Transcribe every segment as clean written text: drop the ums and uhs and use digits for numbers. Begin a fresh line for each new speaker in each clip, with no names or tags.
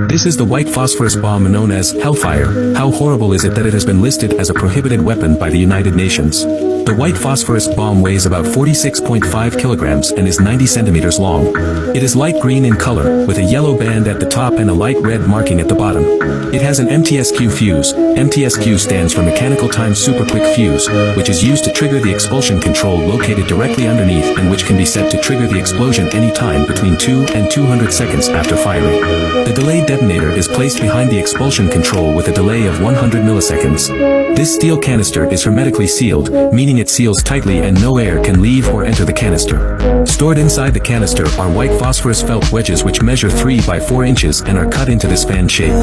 This is the white phosphorus bomb known as HellFire. How horrible is it that it has been listed as a prohibited weapon by the United Nations? The white phosphorus bomb weighs about 46.5 kilograms and is 90 centimeters long. It is light green in color, with a yellow band at the top and a light red marking at the bottom. It has an MTSQ fuse. MTSQ stands for Mechanical Time Super Quick Fuse, which is used to trigger the expulsion control located directly underneath and which can be set to trigger the explosion any time between 2 and 200 seconds after firing. The delayed detonator is placed behind the expulsion control with a delay of 100 milliseconds. This steel canister is hermetically sealed, meaning it seals tightly and no air can leave or enter the canister. Stored inside the canister are white phosphorus felt wedges which measure 3 by 4 inches and are cut into this fan shape.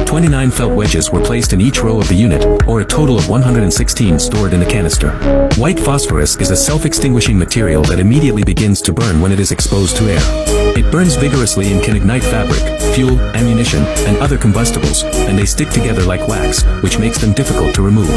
29 felt wedges were placed in each row of the unit, or a total of 116 stored in the canister. White phosphorus is a self-extinguishing material that immediately begins to burn when it is exposed to air. It burns vigorously and can ignite fabric, fuel, ammunition, and other combustibles, and they stick together like wax, which makes them difficult to remove.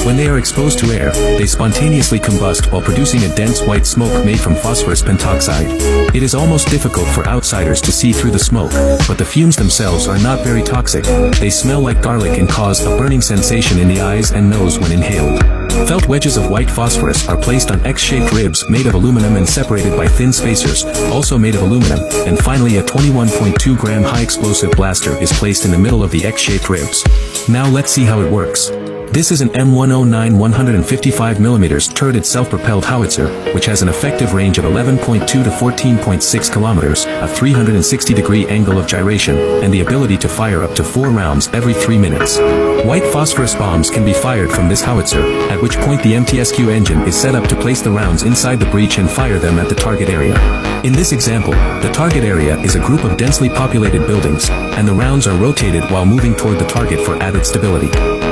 When they are exposed to air, they spontaneously combust while producing a dense white smoke made from phosphorus pentoxide. It is almost difficult for outsiders to see through the smoke, but the fumes themselves are not very toxic. They smell like garlic and cause a burning sensation in the eyes and nose when inhaled. Felt wedges of white phosphorus are placed on X-shaped ribs made of aluminum and separated by thin spacers, also made of aluminum, and finally a 21.2 gram high explosive blaster is placed in the middle of the X-shaped ribs. Now let's see how it works. This is an M109 155mm turreted self-propelled howitzer, which has an effective range of 11.2 to 14.6 kilometers, a 360-degree angle of gyration, and the ability to fire up to 4 rounds every 3 minutes. White phosphorus bombs can be fired from this howitzer, at which point the MTSQ engine is set up to place the rounds inside the breech and fire them at the target area. In this example, the target area is a group of densely populated buildings, and the rounds are rotated while moving toward the target for added stability.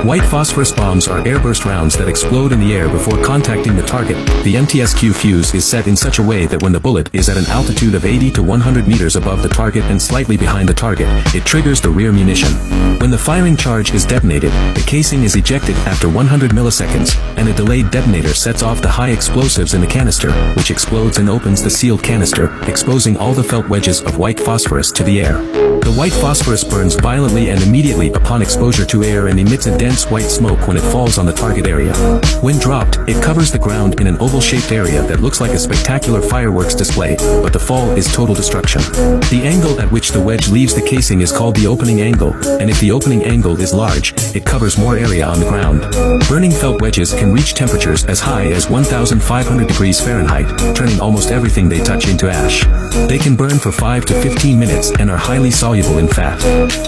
White phosphorus bombs are airburst rounds that explode in the air before contacting the target. The MTSQ fuse is set in such a way that when the bullet is at an altitude of 80 to 100 meters above the target and slightly behind the target, it triggers the rear munition. When the firing charge is detonated, the casing is ejected after 100 milliseconds, and a delayed detonator sets off the high explosives in the canister, which explodes and opens the sealed canister, exposing all the felt wedges of white phosphorus to the air. The white phosphorus burns violently and immediately upon exposure to air and emits a dense white smoke when it falls on the target area. When dropped, it covers the ground in an oval-shaped area that looks like a spectacular fireworks display, but the fall is total destruction. The angle at which the wedge leaves the casing is called the opening angle, and if the opening angle is large, it covers more area on the ground. Burning felt wedges can reach temperatures as high as 1,500 degrees Fahrenheit, turning almost everything they touch into ash. They can burn for 5 to 15 minutes and are highly soluble in fat.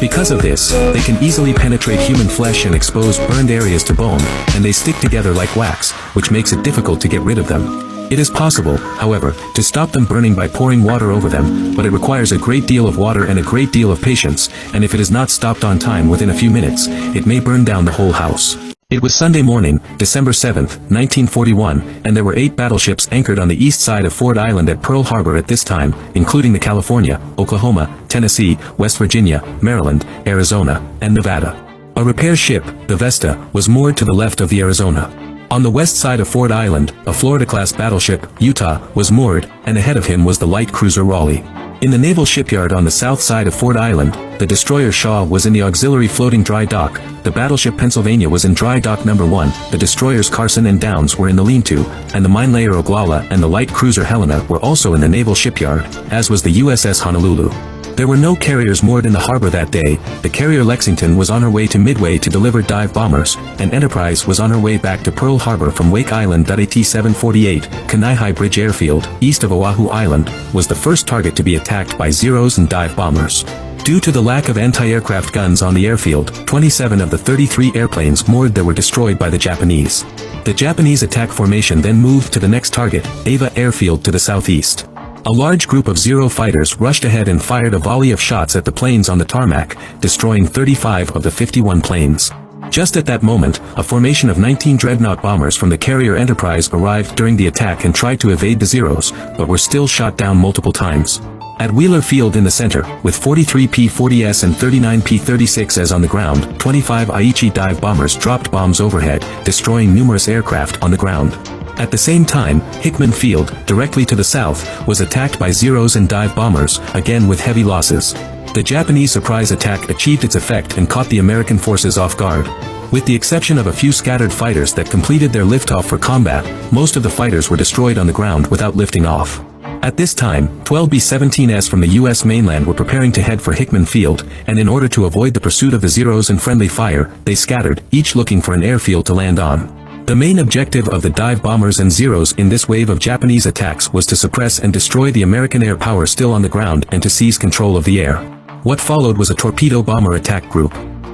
Because of this, they can easily penetrate human flesh and expose burned areas to bone, and they stick together like wax, which makes it difficult to get rid of them. It is possible, however, to stop them burning by pouring water over them, but it requires a great deal of water and a great deal of patience, and if it is not stopped on time within a few minutes, it may burn down the whole house. It was Sunday morning, December 7, 1941, and there were 8 battleships anchored on the east side of Ford Island at Pearl Harbor at this time, including the California, Oklahoma, Tennessee, West Virginia, Maryland, Arizona, and Nevada. A repair ship, the Vesta, was moored to the left of the Arizona. On the west side of Ford Island, a Florida-class battleship, Utah, was moored, and ahead of him was the light cruiser Raleigh. In the naval shipyard on the south side of Ford Island, the destroyer Shaw was in the auxiliary floating dry dock, the battleship Pennsylvania was in dry dock number 1, the destroyers Carson and Downs were in the lean-to, and the minelayer Oglala and the light cruiser Helena were also in the naval shipyard, as was the USS Honolulu. There were no carriers moored in the harbor that day. The carrier Lexington was on her way to Midway to deliver dive bombers, and Enterprise was on her way back to Pearl Harbor from Wake Island. AT-748, Kanaihai Bridge Airfield, east of Oahu Island, was the first target to be attacked by Zeros and dive bombers. Due to the lack of anti-aircraft guns on the airfield, 27 of the 33 airplanes moored there were destroyed by the Japanese. The Japanese attack formation then moved to the next target, Ava Airfield to the southeast. A large group of Zero fighters rushed ahead and fired a volley of shots at the planes on the tarmac, destroying 35 of the 51 planes. Just at that moment, a formation of 19 dreadnought bombers from the carrier Enterprise arrived during the attack and tried to evade the Zeros, but were still shot down multiple times. At Wheeler Field in the center, with 43 P-40S and 39 P-36s on the ground, 25 Aichi dive bombers dropped bombs overhead, destroying numerous aircraft on the ground. At the same time, Hickman Field, directly to the south, was attacked by Zeros and dive bombers, again with heavy losses. The Japanese surprise attack achieved its effect and caught the American forces off guard. With the exception of a few scattered fighters that completed their liftoff for combat, most of the fighters were destroyed on the ground without lifting off. At this time, 12 B-17s from the U.S. mainland were preparing to head for Hickman Field, and in order to avoid the pursuit of the Zeros and friendly fire, they scattered, each looking for an airfield to land on. The main objective of the dive bombers and Zeros in this wave of Japanese attacks was to suppress and destroy the American air power still on the ground and to seize control of the air. What followed was a torpedo bomber attack group.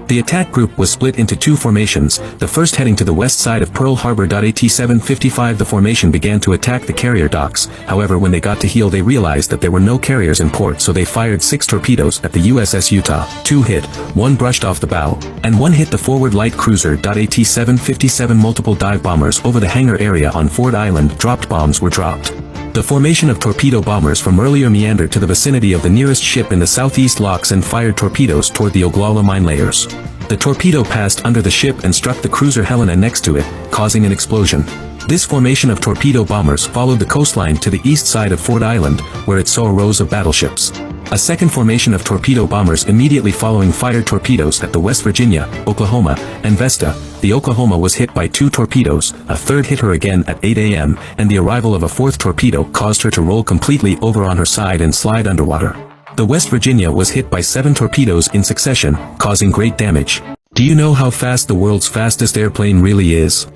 The attack group was split into two formations, the first heading to the west side of Pearl Harbor. At 7:55 the formation began to attack the carrier docks, however when they got to heel they realized that there were no carriers in port, so they fired 6 torpedoes at the USS Utah. 2 hit, 1 brushed off the bow, and 1 hit the forward light cruiser. At 7:57 multiple dive bombers over the hangar area on Ford Island dropped bombs were dropped. The formation of torpedo bombers from earlier meandered to the vicinity of the nearest ship in the southeast locks and fired torpedoes toward the Oglala mine layers. The torpedo passed under the ship and struck the cruiser Helena next to it, causing an explosion. This formation of torpedo bombers followed the coastline to the east side of Ford Island, where it saw rows of battleships. A second formation of torpedo bombers immediately following fired torpedoes at the West Virginia, Oklahoma, and Vesta. The Oklahoma was hit by 2 torpedoes, a third hit her again at 8 a.m., and the arrival of a 4th torpedo caused her to roll completely over on her side and slide underwater. The West Virginia was hit by 7 torpedoes in succession, causing great damage. Do you know how fast the world's fastest airplane really is?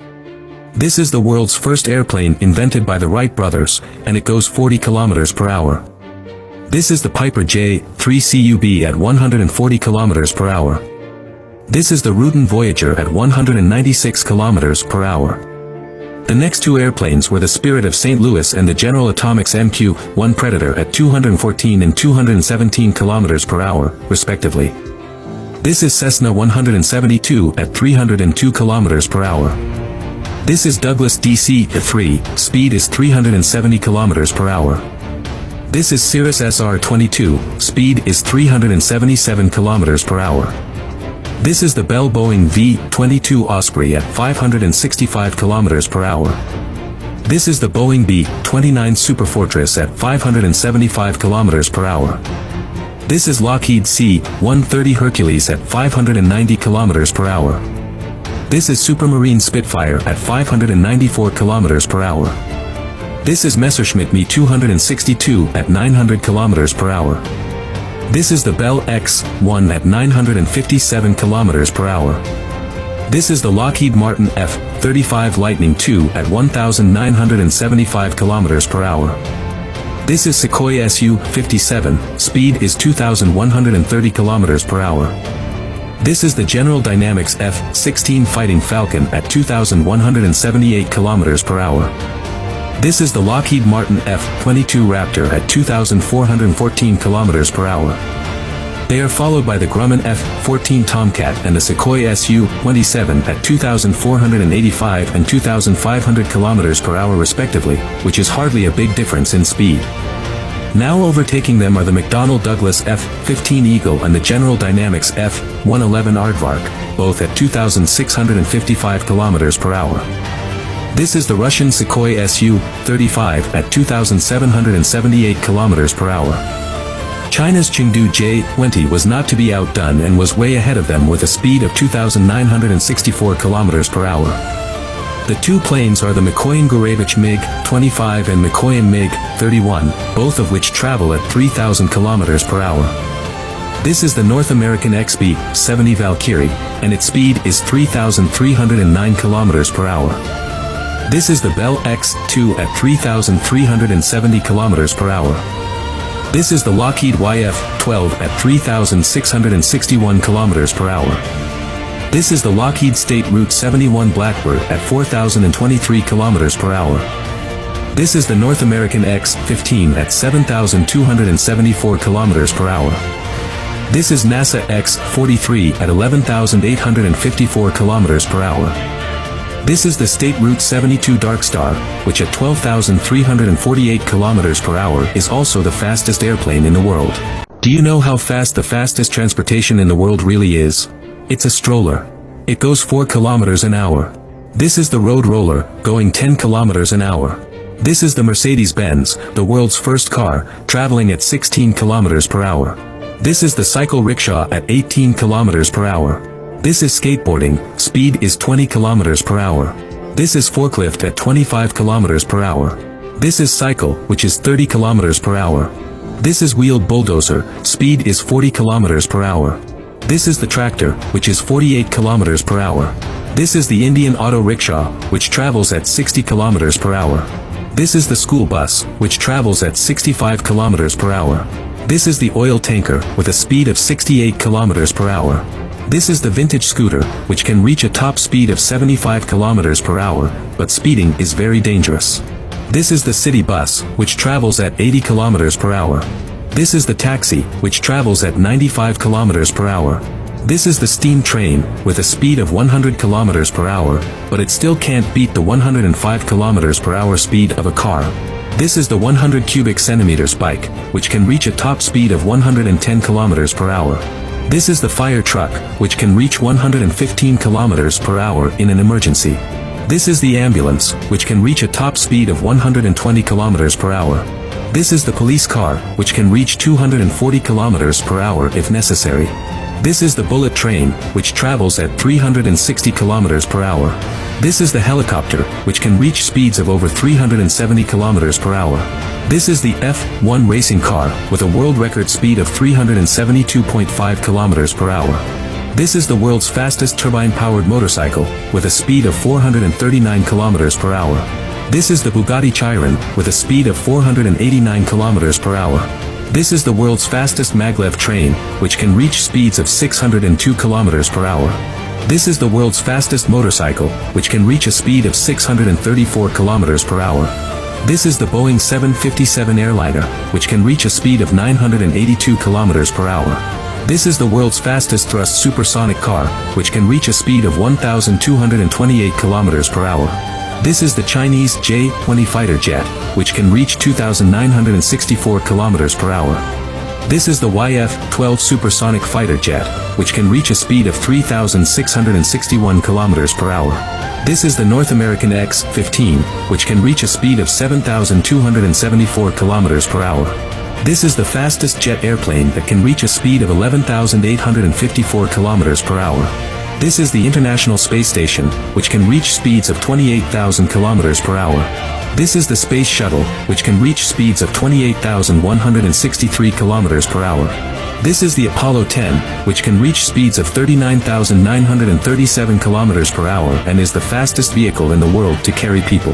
This is the world's first airplane invented by the Wright brothers, and it goes 40 kilometers per hour. This is the Piper J-3CUB at 140 kilometers per hour. This is the Rutan Voyager at 196 kilometers per hour. The next 2 airplanes were the Spirit of St. Louis and the General Atomics MQ-1 Predator at 214 and 217 kilometers per hour, respectively. This is Cessna 172 at 302 kilometers per hour. This is Douglas DC-3, speed is 370 kilometers per hour. This is Cirrus SR-22, speed is 377 kilometers per hour. This is the Bell Boeing V-22 Osprey at 565 kilometers per hour. This is the Boeing B-29 Superfortress at 575 kilometers per hour. This is Lockheed C-130 Hercules at 590 kilometers per hour. This is Supermarine Spitfire at 594 kilometers per hour. This is Messerschmitt Me-262 at 900 kilometers per hour. This is the Bell X-1 at 957 kilometers per hour. This is the Lockheed Martin F-35 Lightning II at 1,975 kilometers per hour. This is Sukhoi Su-57, speed is 2,130 kilometers per hour. This is the General Dynamics F-16 Fighting Falcon at 2,178 kilometers per hour. This is the Lockheed Martin F-22 Raptor at 2,414 kilometers per hour. They are followed by the Grumman F-14 Tomcat and the Sukhoi Su-27 at 2,485 and 2,500 kilometers per hour respectively, which is hardly a big difference in speed. Now overtaking them are the McDonnell Douglas F-15 Eagle and the General Dynamics F-111 Aardvark, both at 2,655 kilometers per hour. This is the Russian Sukhoi Su-35 at 2,778 kilometers per hour. China's Chengdu J-20 was not to be outdone and was way ahead of them with a speed of 2,964 kilometers per hour. The 2 planes are the Mikoyan Gurevich MiG-25 and Mikoyan MiG-31, both of which travel at 3,000 kilometers per hour. This is the North American XB-70 Valkyrie, and its speed is 3,309 kilometers per hour. This is the Bell X-2 at 3,370 kilometers per hour. This is the Lockheed YF-12 at 3,661 kilometers per hour. This is the Lockheed State Route 71 Blackbird at 4,023 kilometers per hour. This is the North American X-15 at 7,274 kilometers per hour. This is NASA X-43 at 11,854 kilometers per hour. This is the State Route 72 Darkstar, which at 12,348 kilometers per hour is also the fastest airplane in the world. Do you know how fast the fastest transportation in the world really is? It's a stroller. It goes 4 kilometers an hour. This is the Road Roller, going 10 kilometers an hour. This is the Mercedes-Benz, the world's first car, traveling at 16 kilometers per hour. This is the cycle rickshaw at 18 kilometers per hour. This is skateboarding, speed is 20 kilometers per hour. This is forklift at 25 kilometers per hour. This is cycle, which is 30 kilometers per hour. This is wheeled bulldozer, speed is 40 kilometers per hour. This is the tractor, which is 48 kilometers per hour. This is the Indian auto rickshaw, which travels at 60 kilometers per hour. This is the school bus, which travels at 65 kilometers per hour. This is the oil tanker, with a speed of 68 kilometers per hour. This is the vintage scooter, which can reach a top speed of 75 kilometers per hour, but speeding is very dangerous. This is the city bus, which travels at 80 kilometers per hour. This is the taxi, which travels at 95 kilometers per hour. This is the steam train, with a speed of 100 kilometers per hour, but it still can't beat the 105 kilometers per hour speed of a car. This is the 100 cubic centimeters bike, which can reach a top speed of 110 kilometers per hour. This is the fire truck, which can reach 115 kilometers per hour in an emergency. This is the ambulance, which can reach a top speed of 120 kilometers per hour. This is the police car, which can reach 240 kilometers per hour if necessary. This is the bullet train, which travels at 360 kilometers per hour. This is the helicopter, which can reach speeds of over 370 kilometers per hour. This is the F1 racing car, with a world record speed of 372.5 kilometers per hour. This is the world's fastest turbine-powered motorcycle, with a speed of 439 kilometers per hour. This is the Bugatti Chiron, with a speed of 489 kilometers per hour. This is the world's fastest maglev train, which can reach speeds of 602 kilometers per hour. This is the world's fastest motorcycle, which can reach a speed of 634 kilometers per hour. This is the Boeing 757 airliner, which can reach a speed of 982 kilometers per hour. This is the world's fastest thrust supersonic car, which can reach a speed of 1,228 kilometers per hour. This is the Chinese J-20 fighter jet, which can reach 2,964 kilometers per hour. This is the YF-12 supersonic fighter jet, which can reach a speed of 3,661 kilometers per hour. This is the North American X-15, which can reach a speed of 7,274 kilometers per hour. This is the fastest jet airplane that can reach a speed of 11,854 kilometers per hour. This is the International Space Station, which can reach speeds of 28,000 kilometers per hour. This is the Space Shuttle, which can reach speeds of 28,163 kilometers per hour. This is the Apollo 10, which can reach speeds of 39,937 kilometers per hour and is the fastest vehicle in the world to carry people.